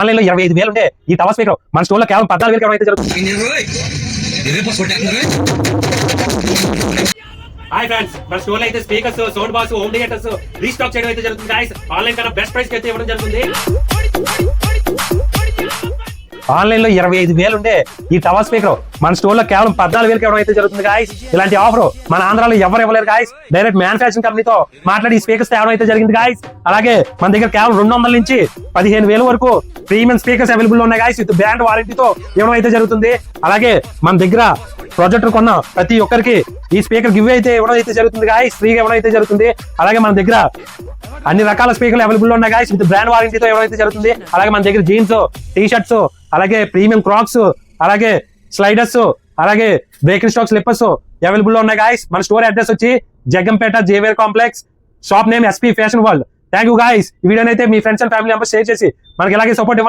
Online లో 25,000 ఉంటే ఈ టవర్ స్పీకర్ మన స్టోర్ లో కేవలం 14,000 అయితే జరుగుతుంది. హాయ్ ఫ్రెండ్స్, మన స్టోర్ లో అయితే speakers, sound box, home theatres restock చేయడం అయితే జరుగుతుంది గైస్. ఆన్లైన్ కన్నా బెస్ట్ ప్రైస్ కి అయితే ఇవ్వడం జరుగుతుంది. ఆన్లైన్ లో 25,000 ఉంటే ఈ టవర్ స్పీకర్ మన స్టోర్ లో కేవలం 14,000 ఇవ్వడం అయితే జరుగుతుంది గాయస్. ఇలాంటి ఆఫర్ మన ఆంధ్రాలో ఎవరు ఇవ్వలేరు గాయస్. డైరెక్ట్ మ్యానుఫ్యాక్చరింగ్ కంపెనీతో మాట్లాడి ఈ స్పీకర్స్ తేవడం అయితే జరిగింది గాయస్. అలాగే మన దగ్గర కేవలం 200 నుంచి 15,000 వరకు ప్రీమియం స్పీకర్స్ అవైలబుల్ ఉన్నాయి గాయస్. విత్ బ్రాండ్ వారంటీతో ఇవ్వడం అయితే జరుగుతుంది. అలాగే మన దగ్గర ప్రొజెక్టర్ కొన్న ప్రతి ఒక్కరికి ఈ స్పీకర్ గివ్ అయితే ఇవ్వడం అయితే జరుగుతుంది గాయస్. ఫ్రీగా ఇవ్వడం అయితే జరుగుతుంది. అలాగే మన దగ్గర అన్ని రకాల స్పీకర్లు అవైలబుల్ ఉన్నాయి గాయస్. విత్ బ్రాండ్ వారంటీతో ఇవ్వడం అయితే జరుగుతుంది. అలాగే మన దగ్గర జీన్స్, టీ షర్ట్స్, అలాగే ప్రీమియం క్రాక్స్, అలాగే స్లైడర్స్, అలాగే బేకరీ స్టాక్ స్లిప్పర్స్ అవైలబుల్ ఉన్నాయి గాయస్. మన స్టోర్ అడ్రస్ వచ్చి Jaggampeta Xavier complex, shop name SP fashion world. Thank you guys. ఈ వీడియోని అయితే మీ friends and family members share చేసి మనకి ఇలాగే సపోర్ట్ ఇవ్వండి.